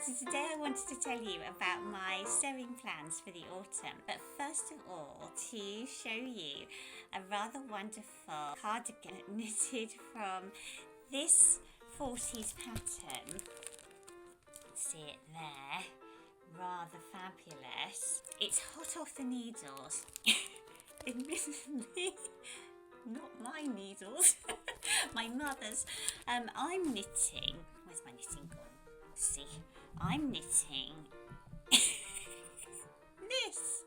So today I wanted to tell you about my sewing plans for the autumn. But first of all, to show you a rather wonderful cardigan knitted from this 40s pattern. See it there? Rather fabulous. It's hot off the needles. Admittedly, not my needles, my mother's. I'm knitting. Where's my knitting gone? See, I'm knitting this.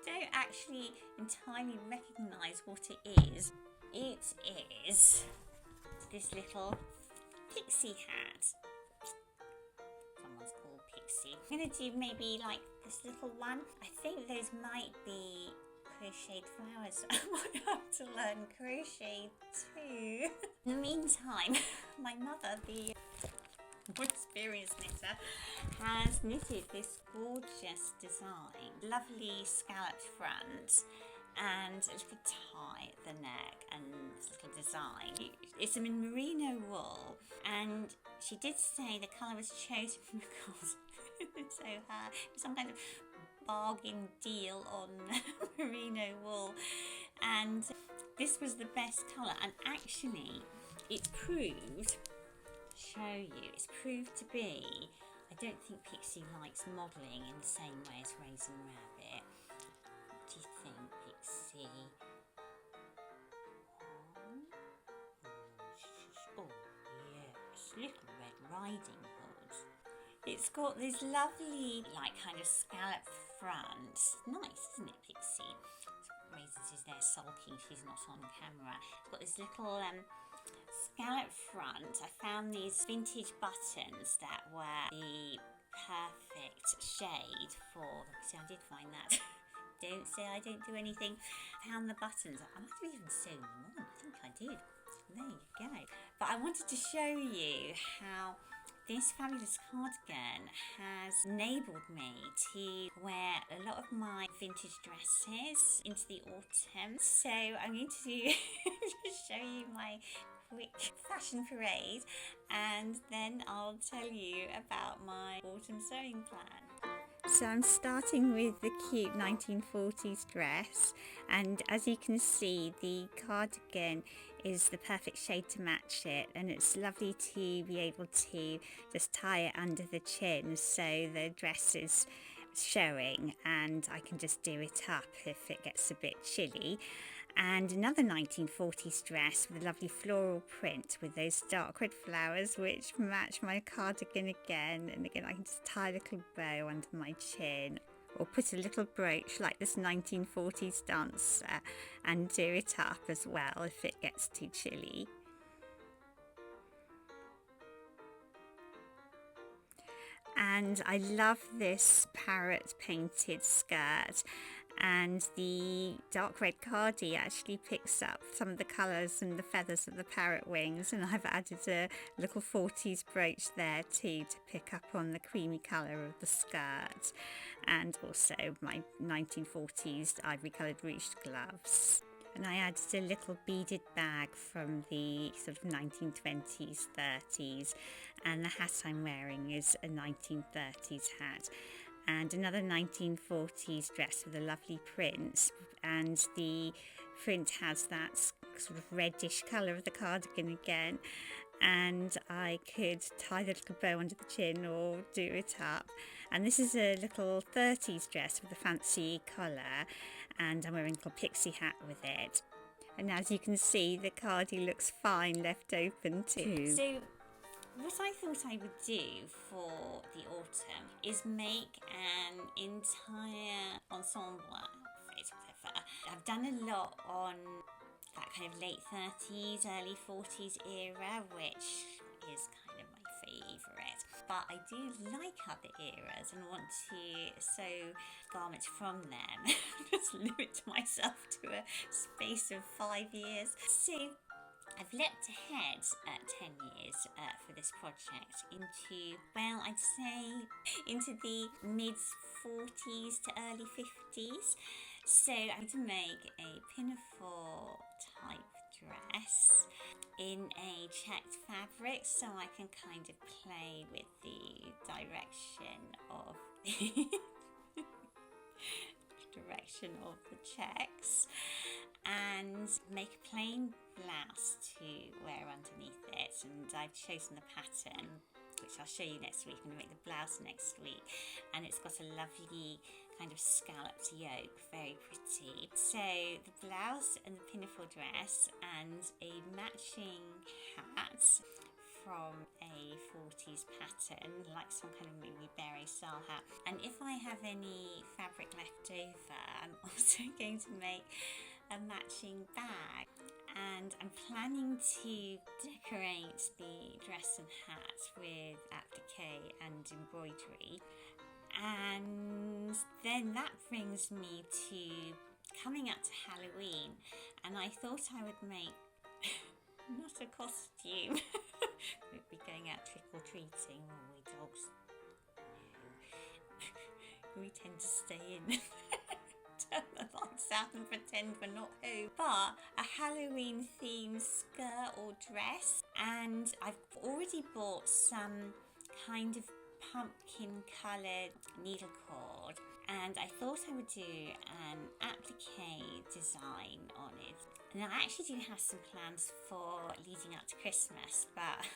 Don't actually entirely recognise what it is. It is this little pixie hat. Someone's called Pixie. I'm going to do maybe like this little one. I think those might be crocheted flowers. I might have to learn crochet too. In the meantime, my mother, the more experienced knitter, has knitted this gorgeous design. Lovely scalloped front and a little tie at the neck and this little design. It's a merino wool, and she did say the colour was chosen because so some kind of bargain deal on merino wool, and this was the best colour. And actually it's proved to be, I don't think Pixie likes modelling in the same way as Raisin Rabbit. What do you think, Pixie? Oh yes, Little Red Riding Hood. It's got this lovely like kind of scallop front. Nice, isn't it, Pixie? Raisins is there sulking, she's not on camera. It's got this little scallop front. I found these vintage buttons that were the perfect shade for, see, I did find that. Don't say I don't do anything. Found the buttons. I might have even sewn them on. I think I did. There you go. But I wanted to show you how this fabulous cardigan has enabled me to wear a lot of my vintage dresses into the autumn. So I'm going to just show you my quick fashion parade, and then I'll tell you about my autumn sewing plan. So I'm starting with the cute 1940s dress, and as you can see, the cardigan is the perfect shade to match it, and it's lovely to be able to just tie it under the chin so the dress is showing and I can just do it up if it gets a bit chilly. And another 1940s dress with a lovely floral print with those dark red flowers which match my cardigan again. And again, I can just tie a little bow under my chin or put a little brooch like this 1940s dancer and do it up as well if it gets too chilly. And I love this parrot painted skirt, and the dark red cardie actually picks up some of the colours and the feathers of the parrot wings, and I've added a little 40s brooch there too to pick up on the creamy colour of the skirt, and also my 1940s ivory coloured ruched gloves. And I added a little beaded bag from the sort of 1920s, 30s, and the hat I'm wearing is a 1930s hat. And another 1940s dress with a lovely print, and the print has that sort of reddish colour of the cardigan again, and I could tie the little bow under the chin or do it up. And this is a little 30s dress with a fancy collar, and I'm wearing a little pixie hat with it. And as you can see, the cardie looks fine left open too. So what I thought I would do for the autumn is make an entire ensemble outfit, whatever. I've done a lot on that kind of late 30s, early 40s era, which is kind of my favourite. But I do like other eras and want to sew garments from them. Just limit myself to a space of 5 years. So I've leapt ahead 10 years for this project into, well, I'd say into the mid-40s to early 50s. So I'm going to make a pinafore type dress in a checked fabric, so I can kind of play with the direction of the checks, and make a plain blouse to wear underneath it. And I've chosen the pattern, which I'll show you next week. I'm going to make the blouse next week, and it's got a lovely kind of scalloped yoke, very pretty. So the blouse and the pinafore dress and a matching hat from a 40s pattern, like some kind of movie beret style hat. And if I have any fabric left over, I'm also going to make a matching bag. And I'm planning to decorate the dress and hat with applique and embroidery. And then that brings me to coming up to Halloween, and I thought I would make not a costume. We'd be going out trick-or-treating, won't we, dogs? We tend to stay in. Turn the lights out and pretend we're not home. But a Halloween themed skirt or dress, and I've already bought some kind of pumpkin coloured needle cord, and I thought I would do an applique design on it. And I actually do have some plans for leading up to Christmas, but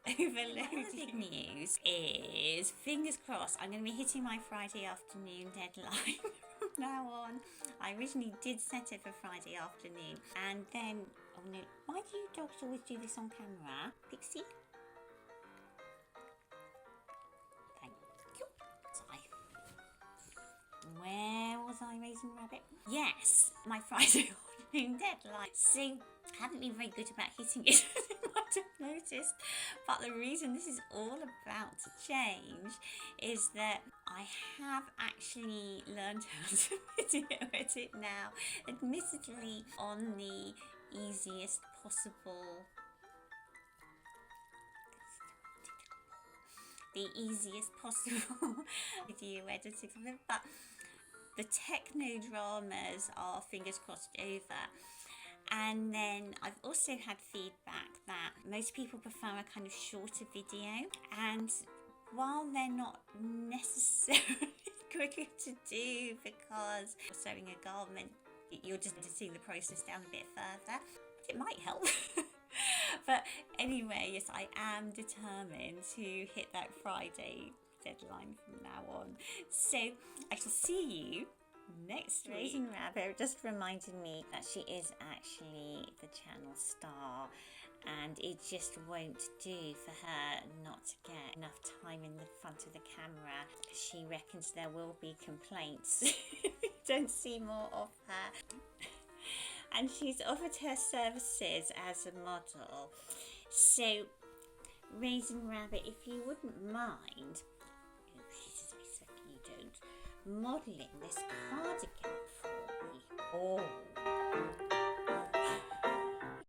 overloading. The big news is, fingers crossed, I'm going to be hitting my Friday afternoon deadline from now on. I originally did set it for Friday afternoon, and then, oh no, why do you dogs always do this on camera? Pixie? Where was I, Raisin Rabbit? Yes, my Friday afternoon deadline. So, I haven't been very good about hitting it, as you might have noticed. But the reason this is all about to change is that I have actually learned how to video edit now. Admittedly, on the easiest possible video editing, but the techno dramas are fingers crossed over. And then I've also had feedback that most people prefer a kind of shorter video, and while they're not necessarily quicker to do because you're sewing a garment, you're just editing the process down a bit further, it might help. But anyway, yes, I am determined to hit that Friday deadline from now on. So I shall see you next week. Raisin Rabbit just reminded me that she is actually the channel star, and it just won't do for her not to get enough time in the front of the camera. She reckons there will be complaints if you don't see more of her. And she's offered her services as a model. So, Raisin Rabbit, if you wouldn't mind, you don't, modelling this cardigan for me. Oh.